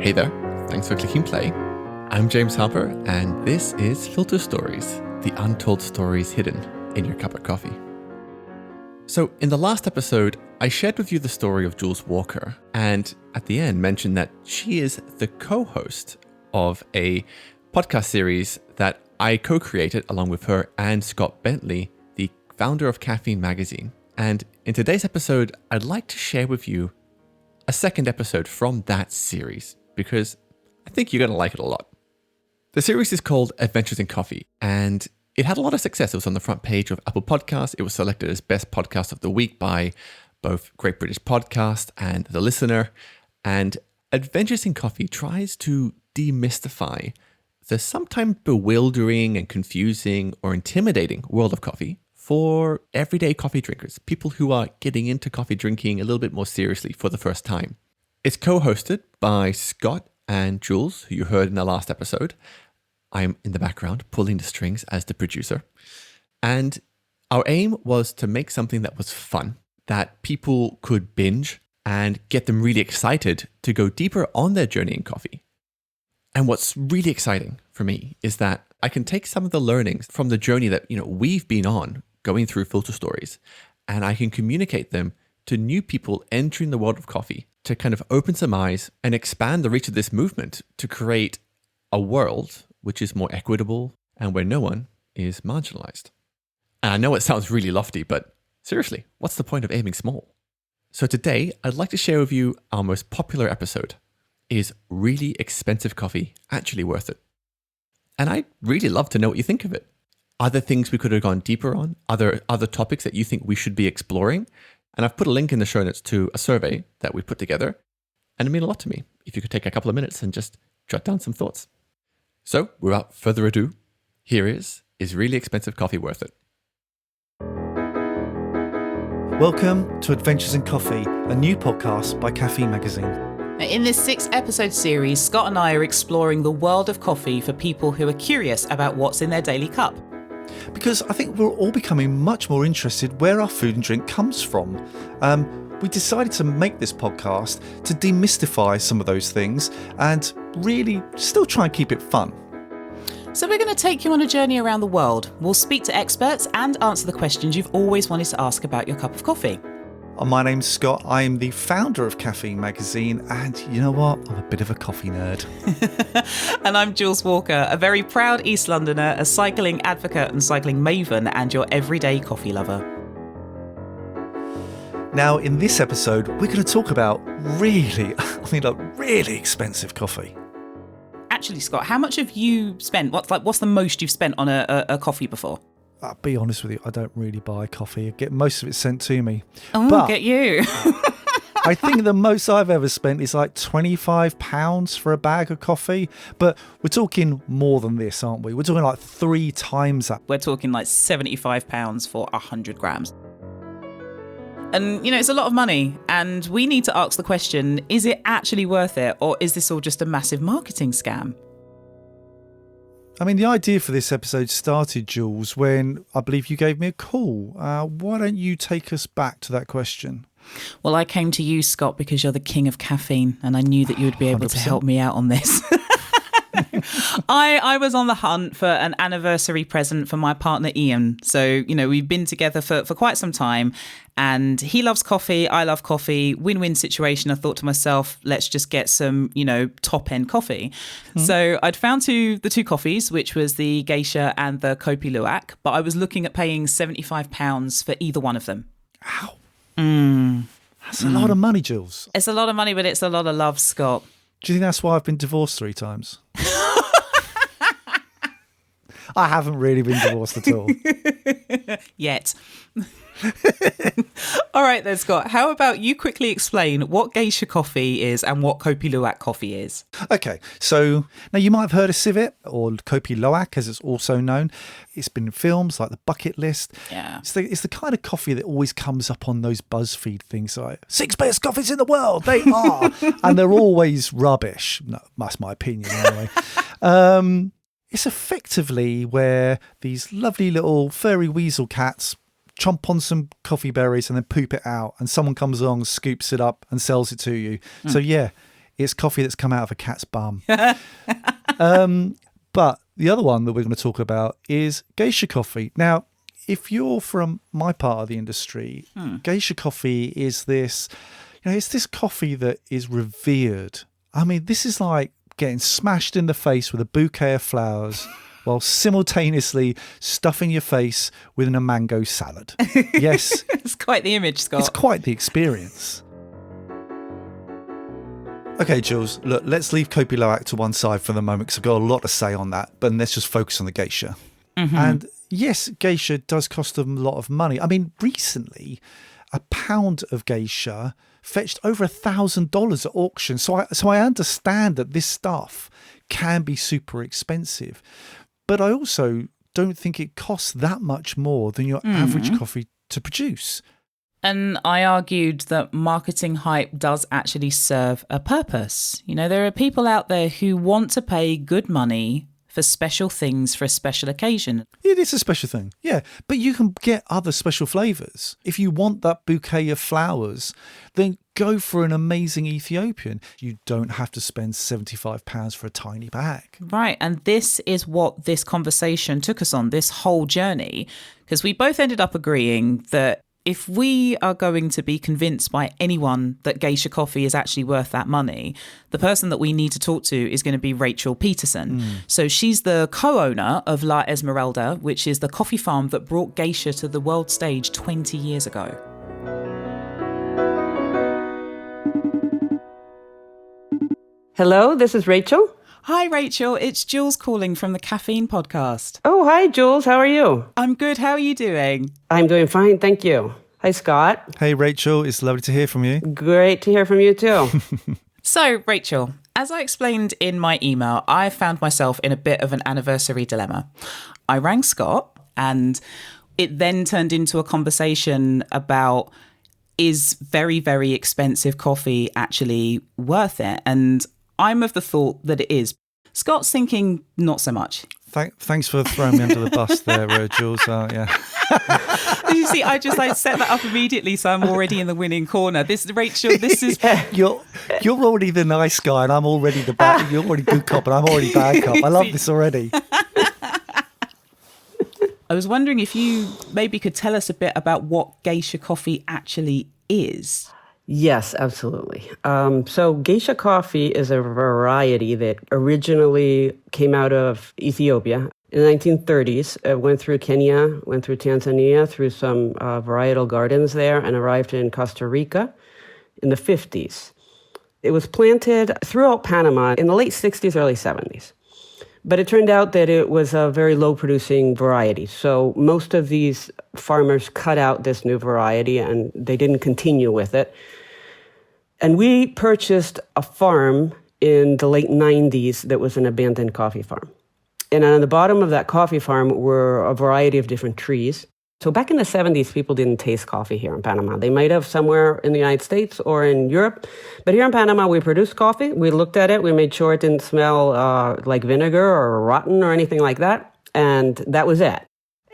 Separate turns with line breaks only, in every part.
Hey there, thanks for clicking play. I'm James Harper, and this is Filter Stories, the untold stories hidden in your cup of coffee. So, in the last episode, I shared with you the story of Jules Walker, and at the end mentioned that she is the co-host of a podcast series that I co-created along with her and Scott Bentley, the founder of Caffeine Magazine. And in today's episode, I'd like to share with you a second episode from that series, because I think you're going to like it a lot. The series is called Adventures in Coffee, and it had a lot of success. It was on the front page of Apple Podcasts. It was selected as Best Podcast of the Week by both Great British Podcast and The Listener. And Adventures in Coffee tries to demystify the sometimes bewildering and confusing or intimidating world of coffee for everyday coffee drinkers, people who are getting into coffee drinking a little bit more seriously for the first time. It's co-hosted by Scott and Jules, who you heard in the last episode. I'm in the background pulling the strings as the producer. And our aim was to make something that was fun, that people could binge and get them really excited to go deeper on their journey in coffee. And what's really exciting for me is that I can take some of the learnings from the journey that we've been on going through Filter Stories, and I can communicate them to new people entering the world of coffee to kind of open some eyes and expand the reach of this movement to create a world which is more equitable and where no one is marginalized. And I know it sounds really lofty, but seriously, what's the point of aiming small? So today, I'd like to share with you our most popular episode. Is really expensive coffee actually worth it? And I'd really love to know what you think of it. Are there things we could have gone deeper on? Are there other topics that you think we should be exploring? And I've put a link in the show notes to a survey that we put together. And it means a lot to me if you could take a couple of minutes and just jot down some thoughts. So without further ado, here is really expensive coffee worth it?
Welcome to Adventures in Coffee, a new podcast by Caffeine Magazine.
In this 6-episode series, Scott and I are exploring the world of coffee for people who are curious about what's in their daily cup.
Because I think we're all becoming much more interested where our food and drink comes from. We decided to make this podcast to demystify some of those things and really still try and keep it fun.
So we're going to take you on a journey around the world. We'll speak to experts and answer the questions you've always wanted to ask about your cup of coffee.
My name's Scott. I am the founder of Caffeine Magazine, and you know what? I'm a bit of a coffee nerd.
And I'm Jules Walker, a very proud East Londoner, a cycling advocate and cycling maven, and your everyday coffee lover.
Now, in this episode, we're going to talk about really expensive coffee.
Actually, Scott, how much have you spent? What's the most you've spent on a coffee before?
I'll be honest with you, I don't really buy coffee. I get most of it sent to me.
Oh,
but
get you.
I think the most I've ever spent is like £25 for a bag of coffee. But we're talking more than this, aren't we? We're talking like 3 times that.
We're talking like £75 for 100 grams. And, it's a lot of money. And we need to ask the question, is it actually worth it? Or is this all just a massive marketing scam?
I mean, the idea for this episode started, Jules, when I believe you gave me a call. Why don't you take us back to that question?
Well, I came to you, Scott, because you're the king of caffeine, and I knew that you would be able 100%. To help me out on this. I was on the hunt for an anniversary present for my partner, Ian. So, we've been together for quite some time, and he loves coffee. I love coffee. Win-win situation. I thought to myself, let's just get some, top-end coffee. Mm-hmm. So I'd found the two coffees, which was the Geisha and the Kopi Luwak, but I was looking at paying £75 for either one of them.
Ow. That's a lot of money, Jules.
It's a lot of money, but it's a lot of love, Scott.
Do you think that's why I've been divorced 3 times? I haven't really been divorced at all.
Yet. All right then, Scott. How about you quickly explain what Geisha coffee is and what Kopi Luwak coffee is?
Okay, so now you might have heard of Civet, or Kopi Luwak as it's also known. It's been in films like The Bucket List.
Yeah.
It's the kind of coffee that always comes up on those BuzzFeed things like 6 best coffees in the world. They are. And they're always rubbish. No, that's my opinion anyway. It's effectively where these lovely little furry weasel cats chomp on some coffee berries and then poop it out, and someone comes along, scoops it up and sells it to you. So yeah, It's coffee that's come out of a cat's bum. But the other one that we're going to talk about is geisha coffee. Now, if you're from my part of the industry, geisha coffee is this, it's this coffee that is revered. I mean, this is like getting smashed in the face with a bouquet of flowers while simultaneously stuffing your face with a mango salad. Yes.
It's quite the image, Scott.
It's quite the experience. Okay, Jules, look, let's leave Kopi Luwak to one side for the moment because I've got a lot to say on that, but let's just focus on the geisha. Mm-hmm. And yes, geisha does cost them a lot of money. I mean, recently, a pound of geisha fetched over $1,000 at auction. So I understand that this stuff can be super expensive, but I also don't think it costs that much more than your average coffee to produce.
And I argued that marketing hype does actually serve a purpose. There are people out there who want to pay good money for special things for a special occasion.
It is a special thing, yeah. But you can get other special flavours. If you want that bouquet of flowers, then go for an amazing Ethiopian. You don't have to spend £75 for a tiny bag.
Right, and this is what this conversation took us on, this whole journey, because we both ended up agreeing that if we are going to be convinced by anyone that geisha coffee is actually worth that money, the person that we need to talk to is going to be Rachel Peterson. So she's the co-owner of La Esmeralda, which is the coffee farm that brought geisha to the world stage 20 years ago.
Hello, this is Rachel.
Hi, Rachel. It's Jules calling from the Caffeine Podcast.
Oh, hi, Jules. How are you?
I'm good. How are you doing?
I'm doing fine, thank you. Hi, Scott.
Hey, Rachel. It's lovely to hear from you.
Great to hear from you, too.
So, Rachel, as I explained in my email, I found myself in a bit of an anniversary dilemma. I rang Scott, and it then turned into a conversation about, is very, very expensive coffee actually worth it? And I'm of the thought that it is. Scott's thinking not so much.
Thanks for throwing me under the bus there, Jules. Yeah.
You see, I just set that up immediately, so I'm already in the winning corner. Rachel, this is...
You're already the nice guy, and I'm already the bad. You're already good cop, and I'm already bad cop. I love this already.
I was wondering if you maybe could tell us a bit about what geisha coffee actually is.
Yes, absolutely. So geisha coffee is a variety that originally came out of Ethiopia. In the 1930s, it went through Kenya, went through Tanzania, through some varietal gardens there, and arrived in Costa Rica in the 50s. It was planted throughout Panama in the late 60s, early 70s. But it turned out that it was a very low-producing variety. So most of these farmers cut out this new variety, and they didn't continue with it. And we purchased a farm in the late 90s that was an abandoned coffee farm. And on the bottom of that coffee farm were a variety of different trees. So back in the 70s, people didn't taste coffee here in Panama. They might have somewhere in the United States or in Europe. But here in Panama, we produced coffee. We looked at it. We made sure it didn't smell like vinegar or rotten or anything like that. And that was it.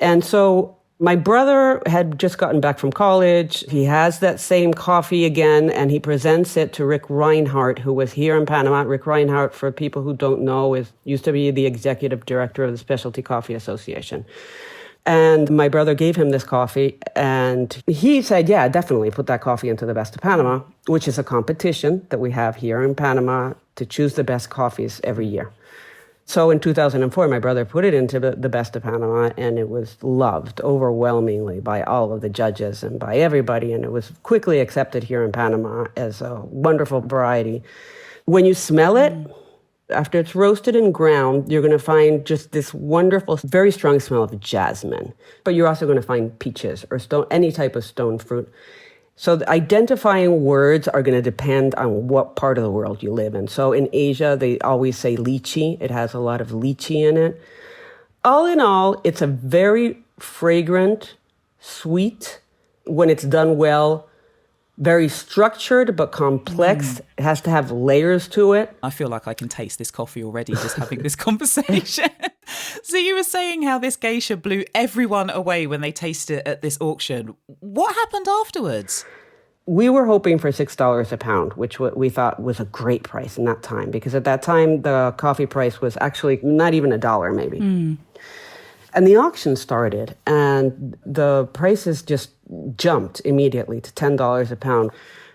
And so my brother had just gotten back from college. He has that same coffee again, and he presents it to Rick Reinhardt, who was here in Panama. Rick Reinhardt, for people who don't know, used to be the executive director of the Specialty Coffee Association. And my brother gave him this coffee, and he said, yeah, definitely put that coffee into the Best of Panama, which is a competition that we have here in Panama to choose the best coffees every year. So in 2004, my brother put it into the Best of Panama, and it was loved overwhelmingly by all of the judges and by everybody, and it was quickly accepted here in Panama as a wonderful variety. When you smell it, after it's roasted and ground, you're going to find just this wonderful, very strong smell of jasmine. But you're also going to find peaches or any type of stone fruit. So the identifying words are going to depend on what part of the world you live in. So in Asia, they always say lychee. It has a lot of lychee in it. All in all, it's a very fragrant, sweet, when it's done well, very structured but complex. It has to have layers to it.
I feel like I can taste this coffee already just having this conversation. So you were saying how this geisha blew everyone away when they tasted it at this auction. What happened afterwards?
We were hoping for $6 a pound, which we thought was a great price in that time, because at that time, the coffee price was actually not even $1 maybe. And the auction started, and the prices just jumped immediately to $10 a pound,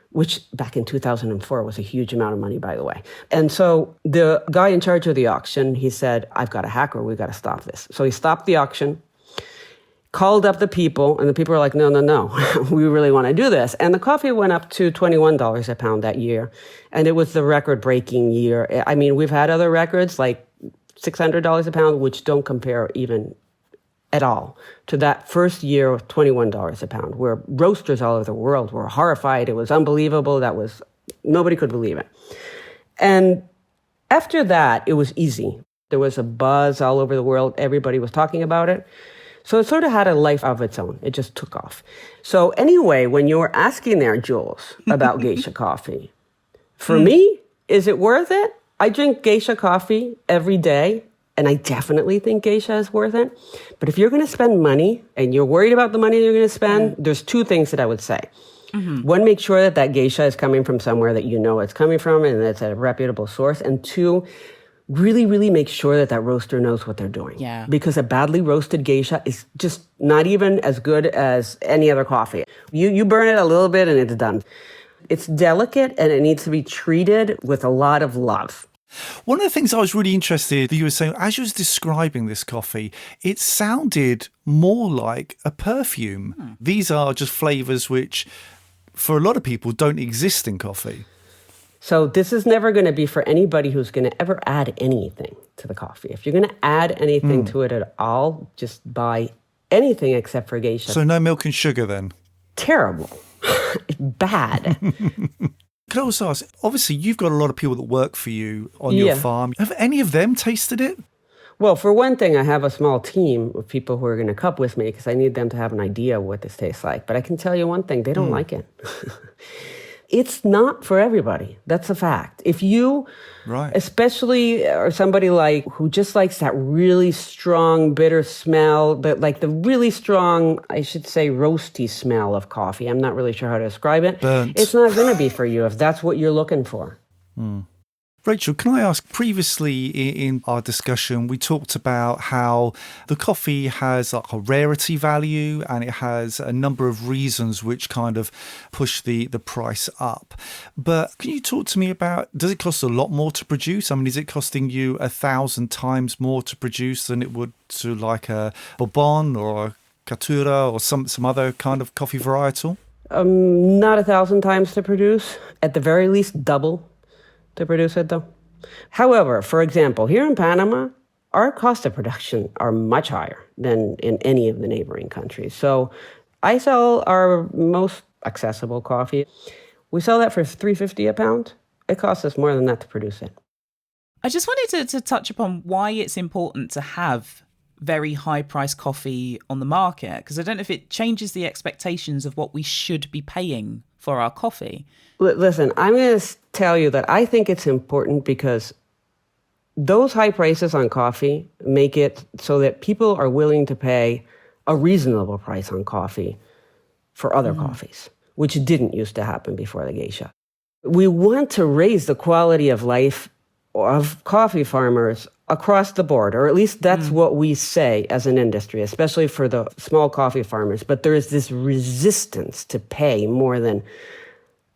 which back in 2004 was a huge amount of money, by the way. And so the guy in charge of the auction, he said, I've got a hacker, we've got to stop this. So he stopped the auction, called up the people, and the people were like, no, we really want to do this. And the coffee went up to $21 a pound that year, and it was the record-breaking year. I mean, we've had other records like $600 a pound, which don't compare even at all to that first year of $21 a pound, where roasters all over the world were horrified. It was unbelievable. Nobody could believe it. And after that, it was easy. There was a buzz all over the world. Everybody was talking about it. So it sort of had a life of its own. It just took off. So anyway, when you were asking there, Jules, about geisha coffee, for me, is it worth it? I drink geisha coffee every day, and I definitely think geisha is worth it. But if you're going to spend money and you're worried about the money you're going to spend, there's two things that I would say. One, make sure that geisha is coming from somewhere that you know it's coming from and it's a reputable source. And two, really, really make sure that roaster knows what they're doing.
Yeah.
Because a badly roasted geisha is just not even as good as any other coffee. You burn it a little bit and it's done. It's delicate and it needs to be treated with a lot of love.
One of the things I was really interested, you were saying, as you was describing this coffee, it sounded more like a perfume. These are just flavors which, for a lot of people, don't exist in coffee.
So this is never going to be for anybody who's going to ever add anything to the coffee. If you're going to add anything to it at all, just buy anything except for geisha.
So no milk and sugar then?
Terrible. Bad.
Could I also ask, obviously you've got a lot of people that work for you on your farm. Have any of them tasted it?
Well, for one thing, I have a small team of people who are going to cup with me because I need them to have an idea of what this tastes like. But I can tell you one thing, they don't like it. It's not for everybody. That's a fact. If you, especially or somebody like who just likes that really strong, bitter smell, but like the really strong, I should say, roasty smell of coffee. I'm not really sure how to describe it.
Burnt.
It's not going to be for you if that's what you're looking for.
Rachel, can I ask, previously in our discussion, we talked about how the coffee has like a rarity value and it has a number of reasons which kind of push the price up. But can you talk to me about, does it cost a lot more to produce? I mean, is it costing you 1,000 times more to produce than it would to like a Bourbon or a Caturra or some other kind of coffee varietal?
Not 1,000 times to produce. At the very least, double to produce it, though. However, for example, here in Panama, our cost of production are much higher than in any of the neighboring countries. So I sell our most accessible coffee. We sell that for $3.50 a pound. It costs us more than that to produce it.
I just wanted to touch upon why it's important to have very high-priced coffee on the market, because I don't know if it changes the expectations of what we should be paying for our coffee.
Listen, I'm going to tell you that I think it's important because those high prices on coffee make it so that people are willing to pay a reasonable price on coffee for other coffees, which didn't used to happen before the geisha. We want to raise the quality of life of coffee farmers across the board, or at least that's what we say as an industry, especially for the small coffee farmers. But there is this resistance to pay more than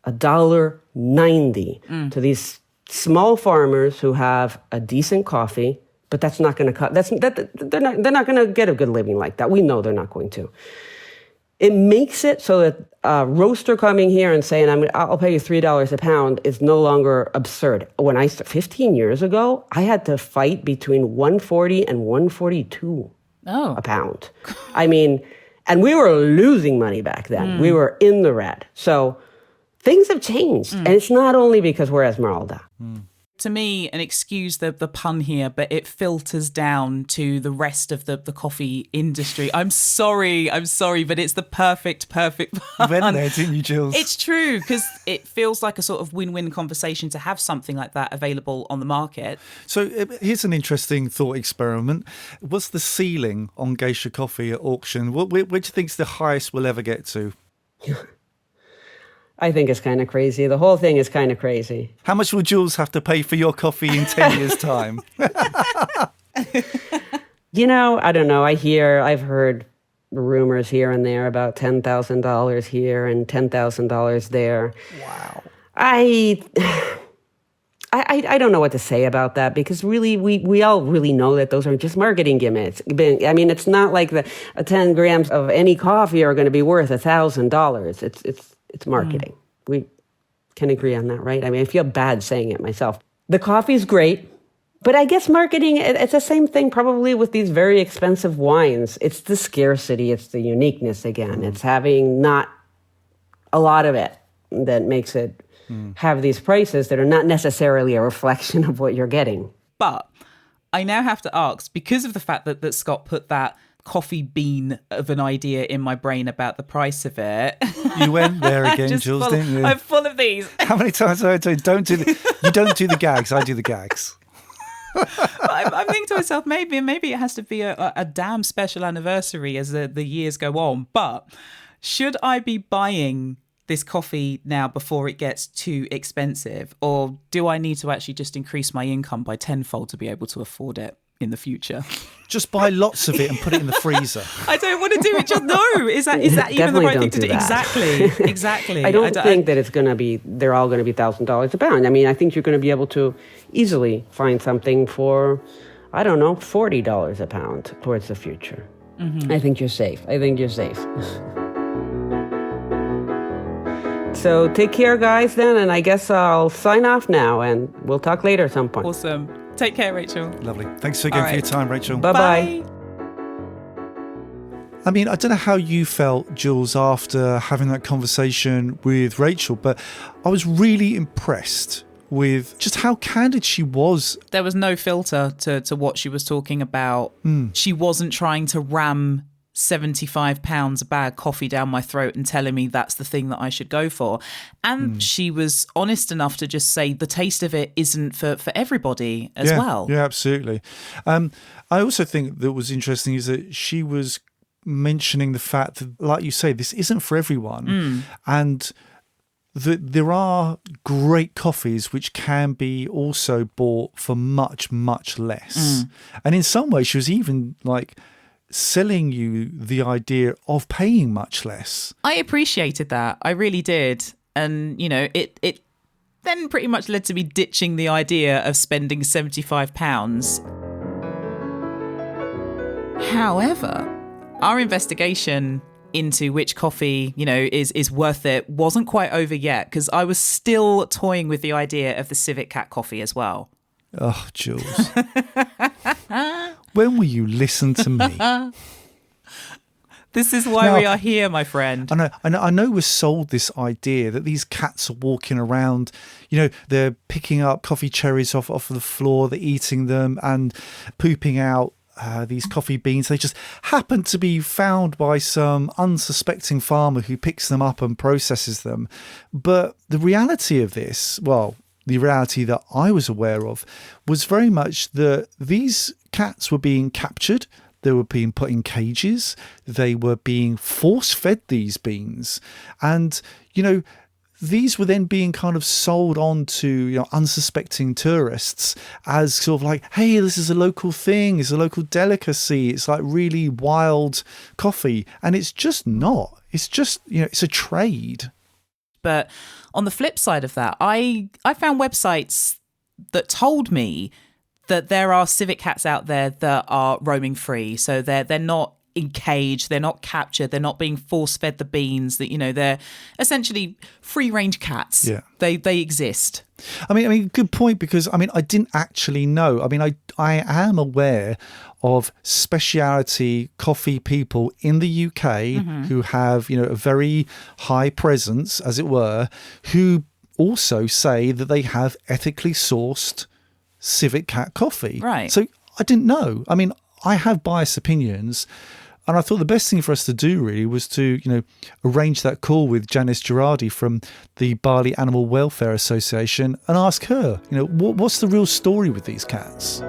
$1.90 to these small farmers who have a decent coffee, but that's not going to cut. They're not going to get a good living like that. We know they're not going to. It makes it so that a roaster coming here and saying, I'll pay you $3 a pound is no longer absurd. When 15 years ago, I had to fight between $1.40 and $1.42 a pound. I mean, and we were losing money back then. We were in the red. So things have changed. And it's not only because we're Esmeralda.
To me, and excuse the pun here, but it filters down to the rest of the coffee industry. I'm sorry, but it's the perfect pun.
You went there, didn't you, Jules?
It's true, because it feels like a sort of win-win conversation to have something like that available on the market.
So here's an interesting thought experiment. What's the ceiling on geisha coffee at auction? Which do you think's the highest we'll ever get to?
I think it's kind of crazy. The whole thing is kind of crazy.
How much will Jules have to pay for your coffee in 10 years' time?
I don't know. I've heard rumors here and there about $10,000 here and $10,000 there.
Wow. I
don't know what to say about that, because really we all really know that those are just marketing gimmicks. I mean, it's not like the 10 grams of any coffee are going to be worth $1,000. It's marketing. We can agree on that, right? I mean, I feel bad saying it myself. The coffee's great, but I guess marketing, it's the same thing probably with these very expensive wines. It's the scarcity, it's the uniqueness again. It's having not a lot of it that makes it have these prices that are not necessarily a reflection of what you're getting.
But I now have to ask, because of the fact that Scott put that coffee bean of an idea in my brain about the price of it.
You went there again, Jules, didn't you?
I'm full of these.
How many times have I told you, you don't do the gags, I do the gags.
I'm thinking to myself, maybe it has to be a damn special anniversary as the years go on. But should I be buying this coffee now before it gets too expensive, or do I need to actually just increase my income by tenfold to be able to afford it in the future?
Just buy lots of it and put it in the freezer.
I don't want to do it. Just no. Is that even the right thing to do? Exactly.
I don't think that they're all going to be $1,000 a pound. I mean, I think you're going to be able to easily find something for, I don't know, $40 a pound towards the future. Mm-hmm. I think you're safe. So take care, guys, then, and I guess I'll sign off now, and we'll talk later at some point.
Awesome. Take care, Rachel.
Lovely. Thanks again for your time, Rachel.
Bye-bye.
I mean, I don't know how you felt, Jules, after having that conversation with Rachel, but I was really impressed with just how candid she was.
There was no filter to what she was talking about. She wasn't trying to ram £75 a bag coffee down my throat and telling me that's the thing that I should go for. And she was honest enough to just say the taste of it isn't for everybody as well.
Yeah, absolutely. I also think that was interesting is that she was mentioning the fact that, like you say, this isn't for everyone. And that there are great coffees which can be also bought for much, much less. And in some ways, she was even like selling you the idea of paying much less.
I appreciated that. I really did. And, it then pretty much led to me ditching the idea of spending £75. However, our investigation into which coffee, is worth it wasn't quite over yet, because I was still toying with the idea of the Civet Cat coffee as well.
Oh, Jules. When will you listen to me?
This is why we are here, my friend.
I know we're sold this idea that these cats are walking around, they're picking up coffee cherries off the floor, they're eating them and pooping out these coffee beans. They just happen to be found by some unsuspecting farmer who picks them up and processes them. But the reality of this, the reality that I was aware of was very much that these cats were being captured, they were being put in cages, they were being force-fed these beans. And, these were then being kind of sold on to unsuspecting tourists as sort of like, hey, this is a local thing, it's a local delicacy, it's like really wild coffee. And it's just not. It's just, it's a trade.
But on the flip side of that, I found websites that told me that there are Civet Cats out there that are roaming free. So they're not in cage, they're not captured, they're not being force-fed the beans, that they're essentially free-range cats.
Yeah.
They exist.
I mean, good point, because I didn't actually know. I am aware of specialty coffee people in the UK who have, a very high presence, as it were, who also say that they have ethically sourced Civet Cat coffee.
Right.
So I didn't know. I have biased opinions. And I thought the best thing for us to do really was to, arrange that call with Janice Girardi from the Bali Animal Welfare Association and ask her, what's the real story with these cats?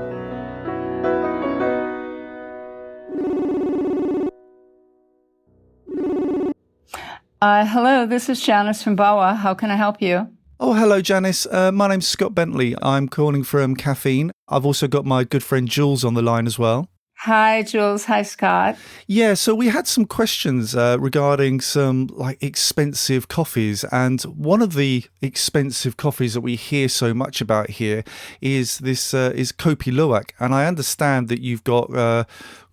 Hello, this is Janice from BAWA. How can I help you?
Oh, hello, Janice. My name's Scott Bentley. I'm calling from Caffeine. I've also got my good friend Jules on the line as well.
Hi, Jules. Hi, Scott.
Yeah, so we had some questions regarding some expensive coffees, and one of the expensive coffees that we hear so much about here is Kopi Luwak, and I understand that you've got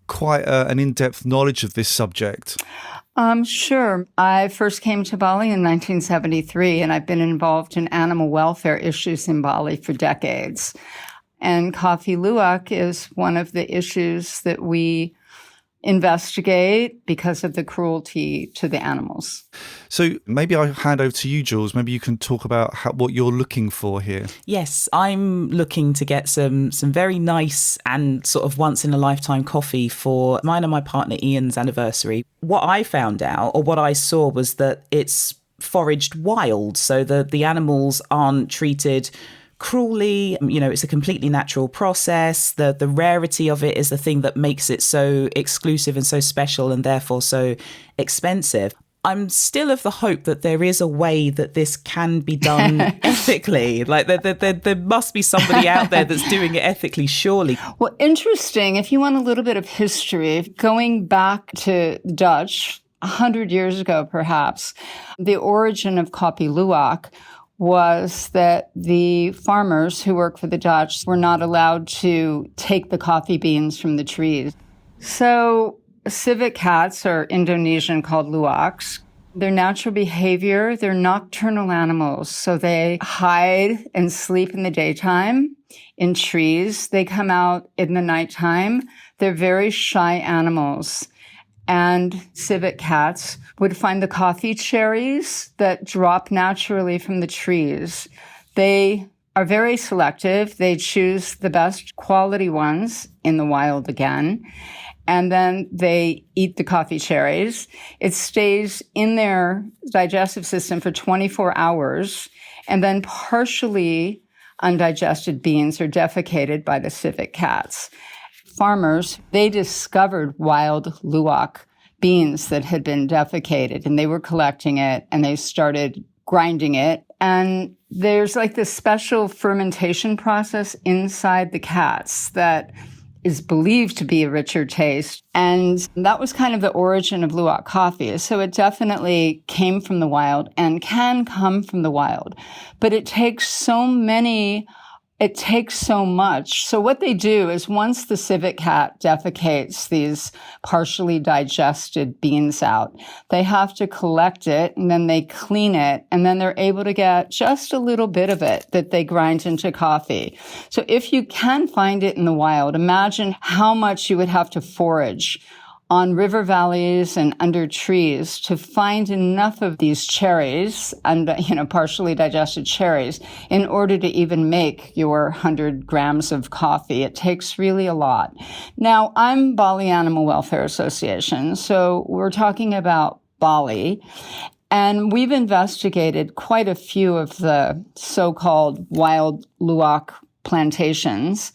quite an in-depth knowledge of this subject.
Sure. I first came to Bali in 1973, and I've been involved in animal welfare issues in Bali for decades. And Kopi Luwak is one of the issues that we investigate because of the cruelty to the animals.
So maybe I'll hand over to you, Jules. Maybe you can talk about what you're looking for here.
Yes, I'm looking to get some very nice and sort of once-in-a-lifetime coffee for mine and my partner Ian's anniversary. What I found out, or what I saw, was that it's foraged wild, so the animals aren't treated cruelly. It's a completely natural process. The rarity of it is the thing that makes it so exclusive and so special and therefore so expensive. I'm still of the hope that there is a way that this can be done ethically. Like there must be somebody out there that's doing it ethically, surely.
Well, interesting. If you want a little bit of history, going back to the Dutch, 100 years ago perhaps, the origin of Kopi Luwak was that the farmers who work for the Dutch were not allowed to take the coffee beans from the trees. So civet cats are Indonesian called luwaks. Their natural behavior, they're nocturnal animals. So they hide and sleep in the daytime in trees. They come out in the nighttime. They're very shy animals. And civet cats would find the coffee cherries that drop naturally from the trees. They are very selective. They choose the best quality ones in the wild again. And then they eat the coffee cherries. It stays in their digestive system for 24 hours. And then partially undigested beans are defecated by the civet cats. Farmers, they discovered wild luwak beans that had been defecated, and they were collecting it, and they started grinding it. And there's this special fermentation process inside the cats that is believed to be a richer taste. And that was kind of the origin of luwak coffee. So it definitely came from the wild and can come from the wild. But it takes so much. So what they do is once the civet cat defecates these partially digested beans out, they have to collect it and then they clean it and then they're able to get just a little bit of it that they grind into coffee. So if you can find it in the wild, imagine how much you would have to forage on river valleys and under trees to find enough of these cherries and, partially digested cherries in order to even make your 100 grams of coffee. It takes really a lot. Now, I'm Bali Animal Welfare Association, so we're talking about Bali. And we've investigated quite a few of the so-called wild luwak plantations.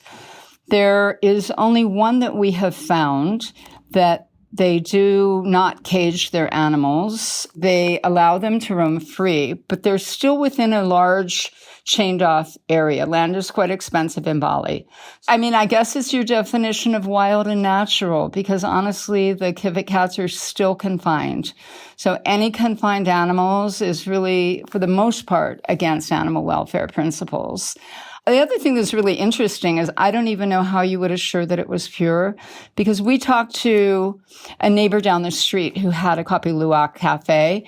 There is only one that we have found that they do not cage their animals. They allow them to roam free, but they're still within a large chained off area. Land is quite expensive in Bali. I guess it's your definition of wild and natural, because honestly, the civet cats are still confined. So any confined animals is really, for the most part, against animal welfare principles. The other thing that's really interesting is I don't even know how you would assure that it was pure, because we talked to a neighbor down the street who had a Kopi Luwak cafe,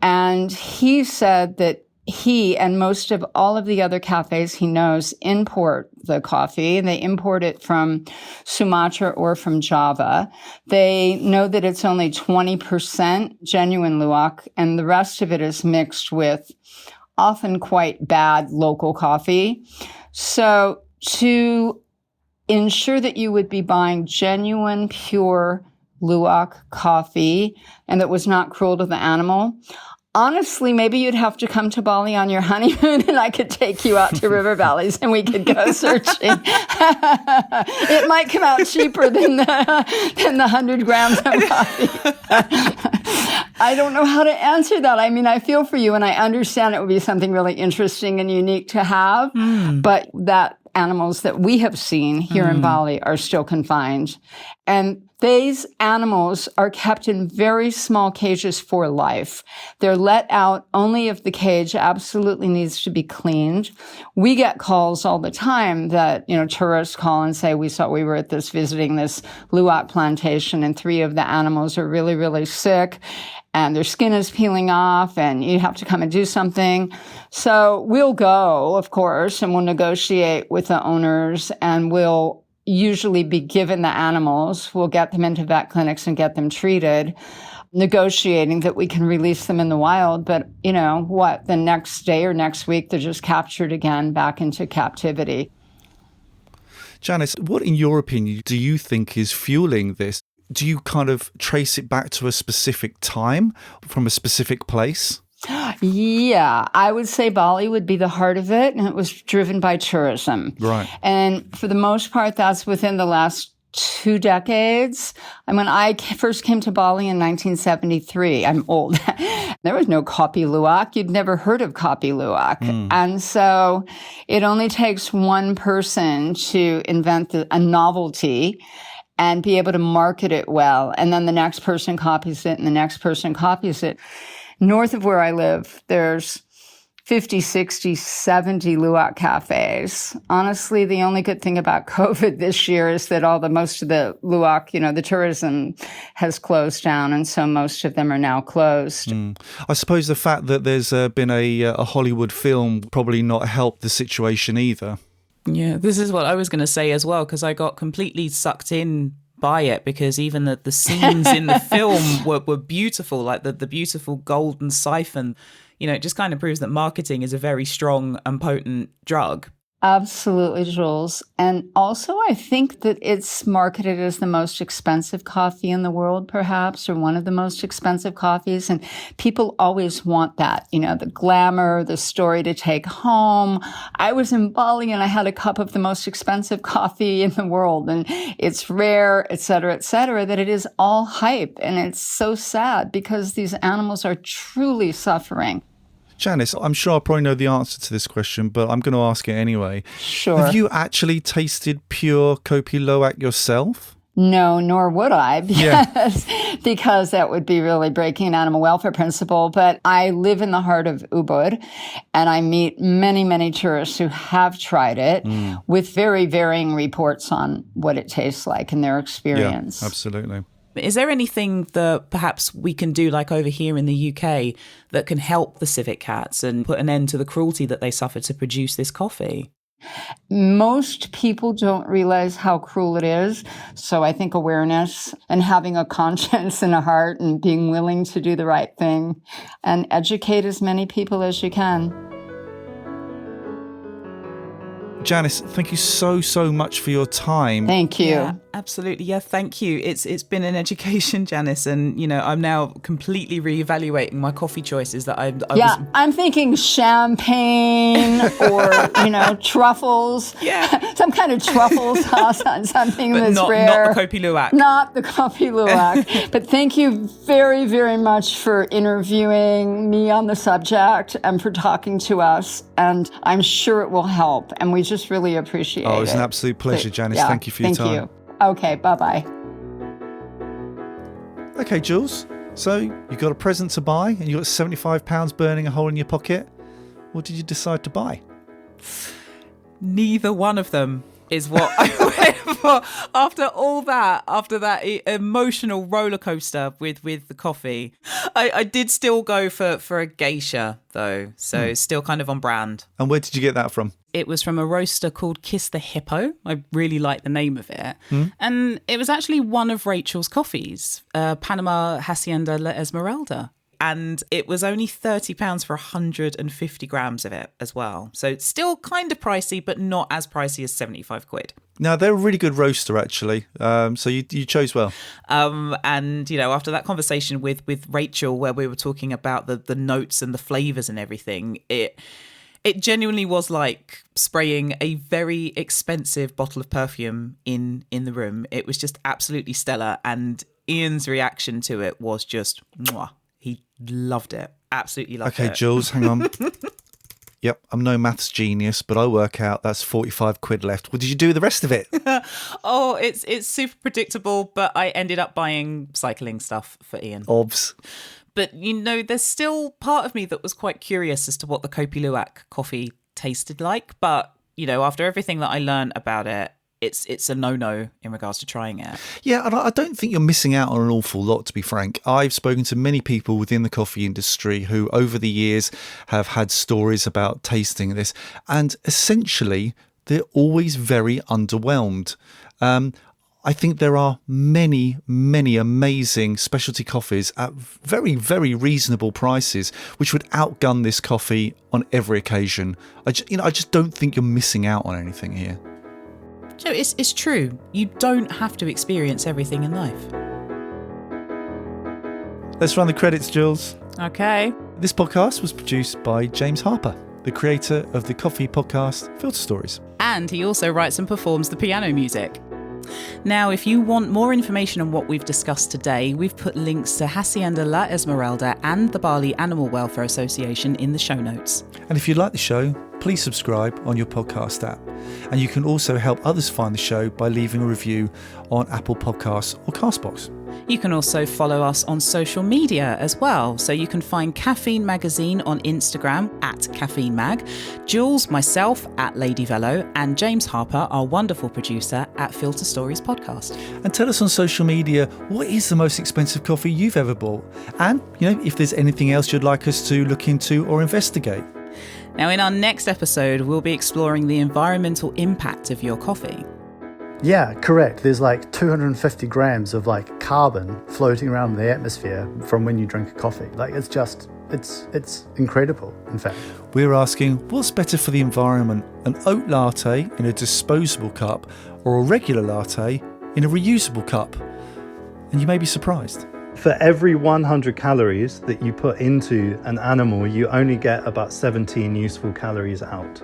and he said that he and most of all of the other cafes he knows import the coffee, and they import it from Sumatra or from Java. They know that it's only 20% genuine luwak, and the rest of it is mixed with often quite bad local coffee. So to ensure that you would be buying genuine, pure luwak coffee and that was not cruel to the animal, honestly, maybe you'd have to come to Bali on your honeymoon and I could take you out to river valleys and we could go searching. It might come out cheaper than the 100 grams of coffee. I don't know how to answer that. I mean, I feel for you and I understand it would be something really interesting and unique to have, but that animals that we have seen here in Bali are still confined. And these animals are kept in very small cages for life. They're let out only if the cage absolutely needs to be cleaned. We get calls all the time that, tourists call and say, we were at visiting this luwak plantation and 3 of the animals are really, really sick and their skin is peeling off and you have to come and do something. So we'll go, of course, and we'll negotiate with the owners and we'll usually be given the animals. We'll get them into vet clinics and get them treated, negotiating that we can release them in the wild. But, the next day or next week, they're just captured again back into captivity.
Janice, what, in your opinion, do you think is fueling this? Do you kind of trace it back to a specific time from a specific place?
Yeah, I would say Bali would be the heart of it, and it was driven by tourism.
Right.
And for the most part, that's within the last 2 decades. And when I first came to Bali in 1973, I'm old, there was no Kopi Luwak. You'd never heard of Kopi Luwak. And so it only takes one person to invent a novelty and be able to market it well. And then the next person copies it and the next person copies it. North of where I live, there's 50, 60, 70 luwak cafes. Honestly, the only good thing about COVID this year is that most of the luwak, the tourism has closed down, and so most of them are now closed.
I suppose the fact that there's been a Hollywood film probably not helped the situation either.
Yeah, this is what I was going to say as well, because I got completely sucked in by it, because even the scenes in the film were beautiful, like the beautiful golden siphon. It just kind of proves that marketing is a very strong and potent drug.
Absolutely, Jules. And also, I think that it's marketed as the most expensive coffee in the world, perhaps, or one of the most expensive coffees. And people always want that, the glamour, the story to take home. I was in Bali and I had a cup of the most expensive coffee in the world. And it's rare, et cetera, that it is all hype. And it's so sad because these animals are truly suffering.
Janice, I'm sure I probably know the answer to this question, but I'm going to ask it anyway.
Sure.
Have you actually tasted pure Kopi Luwak yourself?
No, nor would I, because that would be really breaking an animal welfare principle. But I live in the heart of Ubud, and I meet many, many tourists who have tried it with very varying reports on what it tastes like and their experience.
Yeah, absolutely.
Is there anything that perhaps we can do, like over here in the UK, that can help the civet cats and put an end to the cruelty that they suffer to produce this coffee?
Most people don't realize how cruel it is. So I think awareness and having a conscience and a heart and being willing to do the right thing and educate as many people as you can.
Janice, thank you so much for your time.
Thank you.
Yeah, absolutely. Yeah, thank you. It's been an education, Janice, and I'm now completely reevaluating my coffee choices that
I'm thinking champagne or truffles.
Yeah,
some kind of truffle sauce on something
but
that's
not,
rare.
Not the Kopi Luwak.
Not the Kopi Luwak. But thank you very, very much for interviewing me on the subject and for talking to us. And I'm sure it will help. And we just really appreciate it.
Oh, it's an absolute pleasure, Janice. Thank you for your time.
Thank you. Okay, bye-bye.
Okay, Jules. So you got a present to buy and you got £75 burning a hole in your pocket. What did you decide to buy?
Neither one of them is what I went for. After that emotional roller coaster with the coffee, I did still go for a geisha though, so still kind of on brand.
And where did you get that from?
It was from a roaster called Kiss the Hippo. I really like the name of it. And it was actually one of Rachel's coffees, Panama Hacienda La Esmeralda. And it was only £30 for 150 grams of it as well. So it's still kind of pricey, but not as pricey as 75 quid.
Now, they're a really good roaster, actually. So you chose well.
And, after that conversation with Rachel, where we were talking about the notes and the flavours and everything, it genuinely was like spraying a very expensive bottle of perfume in the room. It was just absolutely stellar. And Ian's reaction to it was just mwah. He loved it. Absolutely loved it.
Okay, Jules, hang on. Yep, I'm no maths genius, but I work out that's 45 quid left. What did you do with the rest of it?
Oh, it's super predictable, but I ended up buying cycling stuff for Ian.
Obvs.
But, there's still part of me that was quite curious as to what the Kopi Luwak coffee tasted like. But, after everything that I learned about it, it's a no-no in regards to trying it.
Yeah, and I don't think you're missing out on an awful lot, to be frank. I've spoken to many people within the coffee industry who over the years have had stories about tasting this, and essentially they're always very underwhelmed. I think there are many, many amazing specialty coffees at very, very reasonable prices, which would outgun this coffee on every occasion. I just don't think you're missing out on anything here.
So it's true. You don't have to experience everything in life.
Let's run the credits, Jules.
Okay.
This podcast was produced by James Harper, the creator of the coffee podcast Filter Stories.
And he also writes and performs the piano music. Now, if you want more information on what we've discussed today, we've put links to Hacienda La Esmeralda and the Bali Animal Welfare Association in the show notes.
And if you like the show, please subscribe on your podcast app. And you can also help others find the show by leaving a review on Apple Podcasts or Castbox.
You can also follow us on social media as well. So you can find Caffeine Magazine on Instagram at Caffeine Mag, Jules, myself at Lady Velo, and James Harper, our wonderful producer, at Filter Stories Podcast.
And tell us on social media, what is the most expensive coffee you've ever bought? And, if there's anything else you'd like us to look into or investigate.
Now, in our next episode, we'll be exploring the environmental impact of your coffee.
Yeah, correct. There's like 250 grams of like carbon floating around in the atmosphere from when you drink a coffee. Like it's incredible, in fact.
We're asking, what's better for the environment? An oat latte in a disposable cup or a regular latte in a reusable cup? And you may be surprised.
For every 100 calories that you put into an animal, you only get about 17 useful calories out.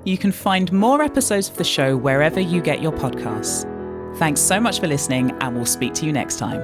You can find more episodes of the show wherever you get your podcasts. Thanks so much for listening, and we'll speak to you next time.